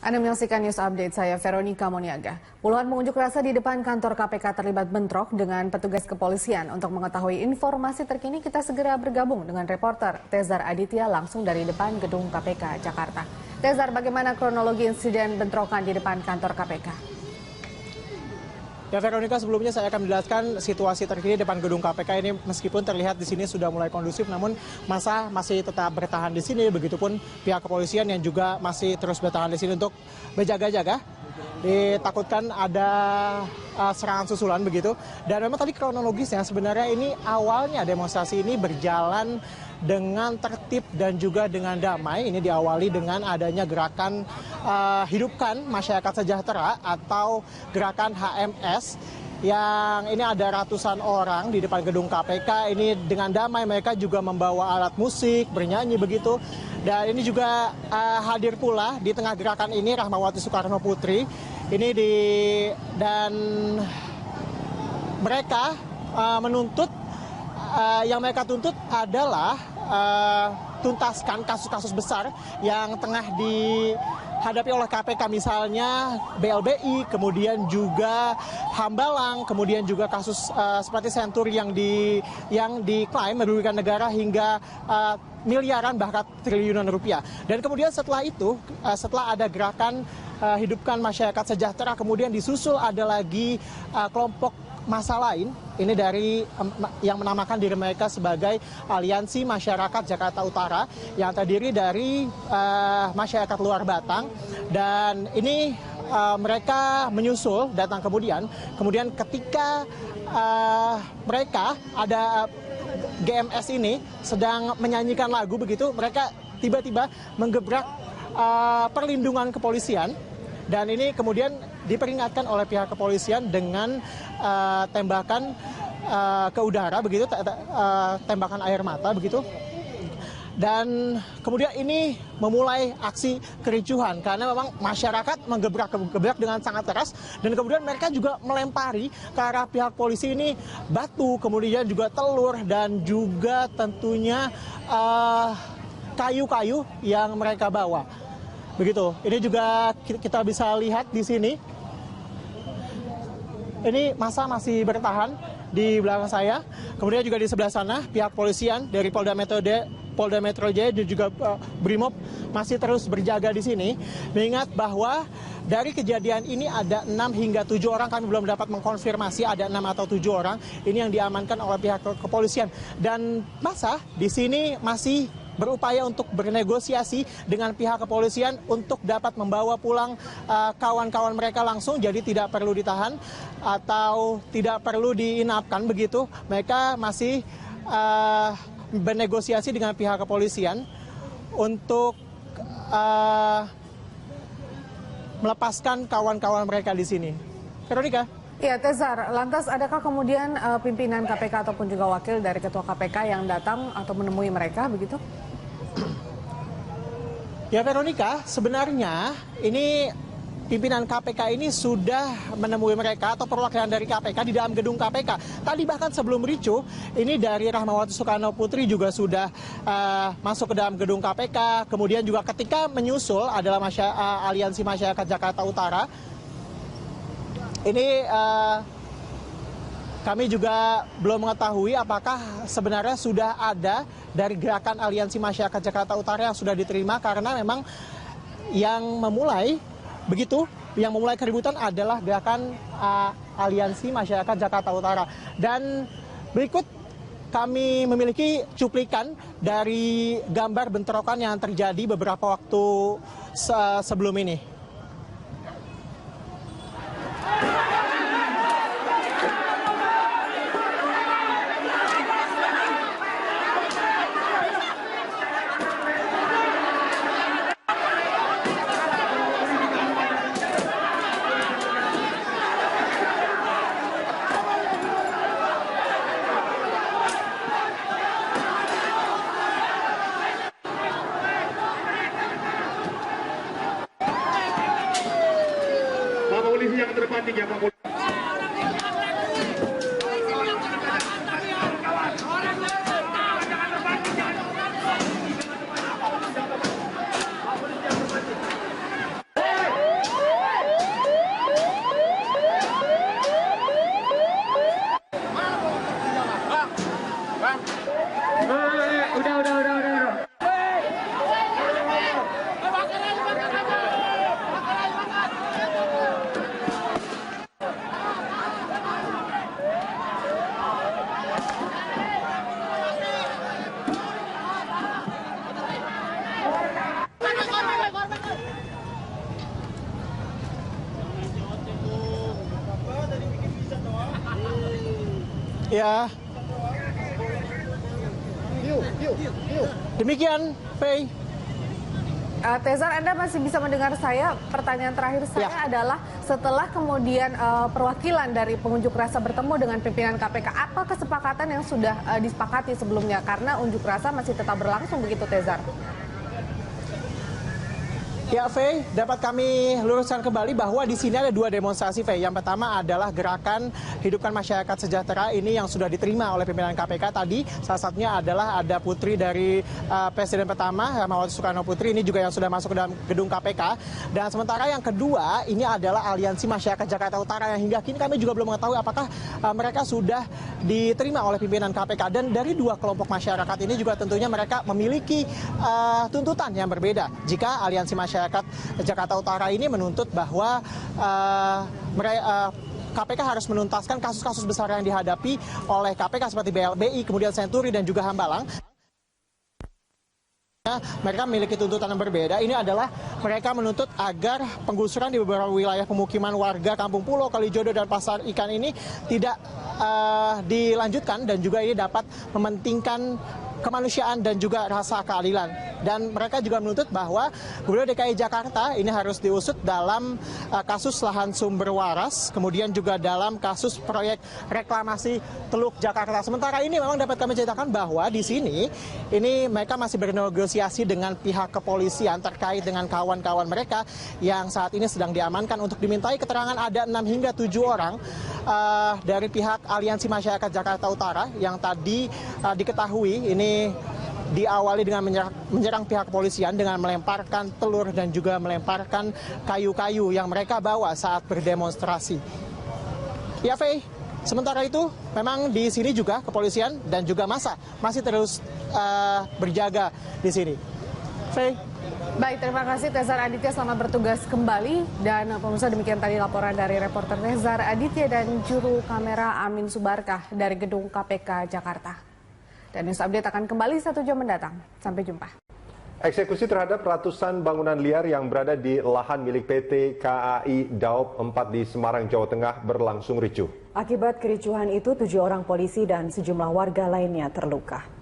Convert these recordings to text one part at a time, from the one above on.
Anda menyaksikan News Update, saya Veronica Moniaga. Puluhan pengunjuk rasa di depan kantor KPK terlibat bentrok dengan petugas kepolisian. Untuk mengetahui informasi terkini, kita segera bergabung dengan reporter Tezar Aditya langsung dari depan gedung KPK Jakarta. Tezar, bagaimana kronologi insiden bentrokan di depan kantor KPK? Ya Veronica, sebelumnya saya akan menjelaskan situasi terkini depan gedung KPK ini. Meskipun terlihat di sini sudah mulai kondusif, namun massa masih tetap bertahan di sini. Begitupun pihak kepolisian yang juga masih terus bertahan di sini untuk berjaga-jaga. Ditakutkan ada serangan susulan begitu. Dan memang tadi kronologisnya sebenarnya ini awalnya demonstrasi ini berjalan dengan tertib dan juga dengan damai. Ini diawali dengan adanya gerakan Hidupkan Masyarakat Sejahtera atau gerakan HMS, yang ini ada ratusan orang di depan gedung KPK. Ini dengan damai, mereka juga membawa alat musik, bernyanyi begitu. Dan ini juga hadir pula di tengah gerakan ini Rahmawati Soekarno Putri. Dan mereka menuntut, yang mereka tuntut adalah tuntaskan kasus-kasus besar yang tengah dihadapi oleh KPK, misalnya BLBI, kemudian juga Hambalang, kemudian juga kasus seperti Senturi yang diklaim merugikan negara hingga miliaran bahkan triliunan rupiah. Dan kemudian setelah itu, setelah ada gerakan Hidupkan Masyarakat Sejahtera, kemudian disusul ada lagi kelompok massa lain, ini dari yang menamakan diri mereka sebagai Aliansi Masyarakat Jakarta Utara, yang terdiri dari masyarakat luar Batang. Dan ini mereka menyusul datang kemudian ketika mereka ada GMS ini sedang menyanyikan lagu begitu, mereka tiba-tiba menggebrak perlindungan kepolisian. Dan ini kemudian diperingatkan oleh pihak kepolisian dengan tembakan ke udara begitu, tembakan air mata begitu. Dan kemudian ini memulai aksi kericuhan karena memang masyarakat menggebrak dengan sangat keras, dan kemudian mereka juga melempari ke arah pihak polisi ini batu, kemudian juga telur, dan juga tentunya kayu-kayu yang mereka bawa. Begitu. Ini juga kita bisa lihat di sini. Ini massa masih bertahan di belakang saya. Kemudian juga di sebelah sana pihak polisian dari Polda Metro Jaya dan juga Brimob masih terus berjaga di sini. Mengingat bahwa dari kejadian ini ada 6 hingga 7 orang, kami belum dapat mengkonfirmasi ada 6 atau 7 orang ini yang diamankan oleh pihak kepolisian. Dan massa di sini masih berupaya untuk bernegosiasi dengan pihak kepolisian untuk dapat membawa pulang kawan-kawan mereka langsung, jadi tidak perlu ditahan atau tidak perlu diinapkan begitu. Mereka masih bernegosiasi dengan pihak kepolisian untuk melepaskan kawan-kawan mereka di sini. Veronica. Ya, Tezar, lantas adakah kemudian pimpinan KPK ataupun juga wakil dari Ketua KPK yang datang atau menemui mereka begitu? Ya Veronica, sebenarnya ini pimpinan KPK ini sudah menemui mereka atau perwakilan dari KPK di dalam gedung KPK. Tadi bahkan sebelum ricuh, ini dari Rahmawati Soekarno Putri juga sudah masuk ke dalam gedung KPK. Kemudian juga ketika menyusul adalah Aliansi Masyarakat Jakarta Utara. Ini kami juga belum mengetahui apakah sebenarnya sudah ada dari gerakan Aliansi Masyarakat Jakarta Utara yang sudah diterima, karena memang yang memulai keributan adalah gerakan Aliansi Masyarakat Jakarta Utara. Dan berikut kami memiliki cuplikan dari gambar bentrokan yang terjadi beberapa waktu sebelum ini. Polisi yang terdepan tiga Pak Polisi. Ya. Demikian, Faye. Tezar, Anda masih bisa mendengar saya? Pertanyaan terakhir saya adalah setelah kemudian perwakilan dari pengunjuk rasa bertemu dengan pimpinan KPK, apa kesepakatan yang sudah disepakati sebelumnya? Karena unjuk rasa masih tetap berlangsung begitu, Tezar. Ya, Faye, dapat kami luruskan kembali bahwa di sini ada dua demonstrasi, Faye. Yang pertama adalah gerakan Hidupkan Masyarakat Sejahtera ini yang sudah diterima oleh pimpinan KPK tadi. Salah satunya adalah ada putri dari Presiden pertama, Megawati Soekarno Putri, ini juga yang sudah masuk ke dalam gedung KPK. Dan sementara yang kedua, ini adalah Aliansi Masyarakat Jakarta Utara yang hingga kini kami juga belum mengetahui apakah mereka sudah diterima oleh pimpinan KPK. Dan dari dua kelompok masyarakat ini juga tentunya mereka memiliki tuntutan yang berbeda. Jika Aliansi Masyarakat Jakarta Utara ini menuntut bahwa KPK harus menuntaskan kasus-kasus besar yang dihadapi oleh KPK seperti BLBI, kemudian Senturi dan juga Hambalang. Mereka memiliki tuntutan yang berbeda. Ini adalah mereka menuntut agar penggusuran di beberapa wilayah pemukiman warga Kampung Pulo, Kalijodo, dan Pasar Ikan ini tidak dilanjutkan dan juga ini dapat mementingkan kemanusiaan dan juga rasa keadilan. Dan mereka juga menuntut bahwa Gubernur DKI Jakarta ini harus diusut dalam kasus lahan sumber waras, kemudian juga dalam kasus proyek reklamasi Teluk Jakarta. Sementara ini memang dapat kami ceritakan bahwa di sini ini mereka masih bernegosiasi dengan pihak kepolisian terkait dengan kawan-kawan mereka yang saat ini sedang diamankan untuk dimintai keterangan. Ada 6 hingga 7 orang dari pihak Aliansi Masyarakat Jakarta Utara yang tadi diketahui ini diawali dengan menyerang pihak kepolisian dengan melemparkan telur dan juga melemparkan kayu-kayu yang mereka bawa saat berdemonstrasi. Ya, Faye, sementara itu memang di sini juga kepolisian dan juga massa masih terus berjaga di sini. Faye. Baik, terima kasih Tezar Aditya, selamat bertugas kembali. Dan pemirsa, demikian tadi laporan dari reporter Tezar Aditya dan juru kamera Amin Subarkah dari gedung KPK Jakarta. Dan News Update akan kembali 1 jam mendatang. Sampai jumpa. Eksekusi terhadap ratusan bangunan liar yang berada di lahan milik PT KAI Daop 4 di Semarang, Jawa Tengah berlangsung ricuh. Akibat kericuhan itu, 7 orang polisi dan sejumlah warga lainnya terluka.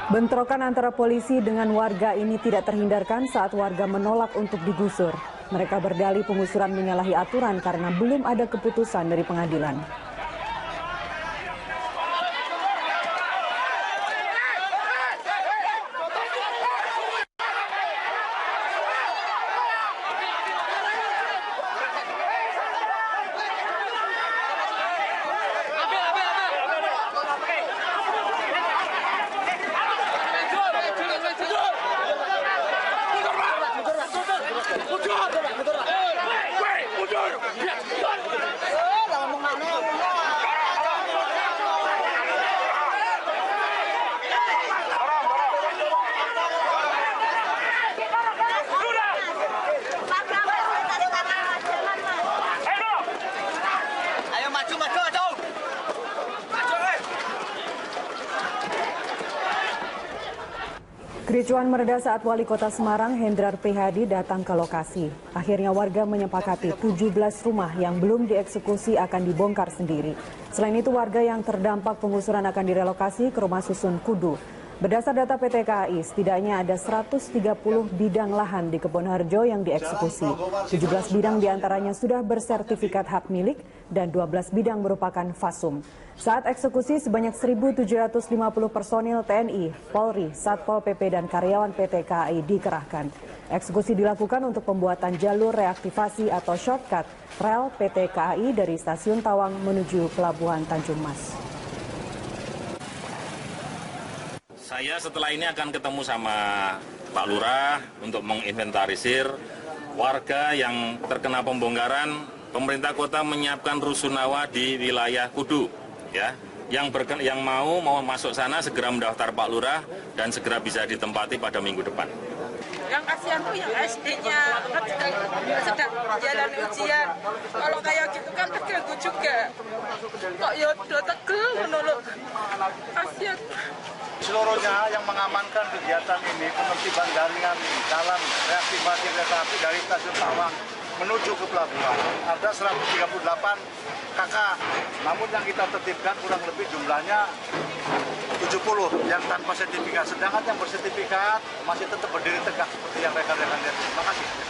Bentrokan antara polisi dengan warga ini tidak terhindarkan saat warga menolak untuk digusur. Mereka berdalih pengusuran menyalahi aturan karena belum ada keputusan dari pengadilan. Kericuhan mereda saat Wali Kota Semarang, Hendrar Prihadi, datang ke lokasi. Akhirnya warga menyepakati 17 rumah yang belum dieksekusi akan dibongkar sendiri. Selain itu, warga yang terdampak penggusuran akan direlokasi ke rumah susun Kudu. Berdasar data PT KAI, setidaknya ada 130 bidang lahan di Kebonharjo yang dieksekusi. 17 bidang diantaranya sudah bersertifikat hak milik dan 12 bidang merupakan fasum. Saat eksekusi, sebanyak 1.750 personil TNI, Polri, Satpol PP, dan karyawan PT KAI dikerahkan. Eksekusi dilakukan untuk pembuatan jalur reaktivasi atau shortcut rel PT KAI dari Stasiun Tawang menuju Pelabuhan Tanjung Mas. Saya setelah ini akan ketemu sama Pak Lurah untuk menginventarisir warga yang terkena pembongkaran. Pemerintah kota menyiapkan rusunawa di wilayah Kudu, ya. Yang mau masuk sana segera mendaftar Pak Lurah dan segera bisa ditempati pada minggu depan. Yang kasihan tuh yang SD-nya kan sedang jalan ujian. Kalau kayak gitu kan terganggu juga. Kok ya udah tegel menurut kasihan. Seluruhnya yang mengamankan kegiatan ini penertiban jaringan jalan reaktivasi kereta api dari stasiun Tawang menuju ke pelabuhan. Ada 138 KK, namun yang kita tertibkan kurang lebih jumlahnya 70 yang tanpa sertifikat. Sedangkan yang bersertifikat masih tetap berdiri tegak seperti yang rekan-rekan lihat. Terima kasih.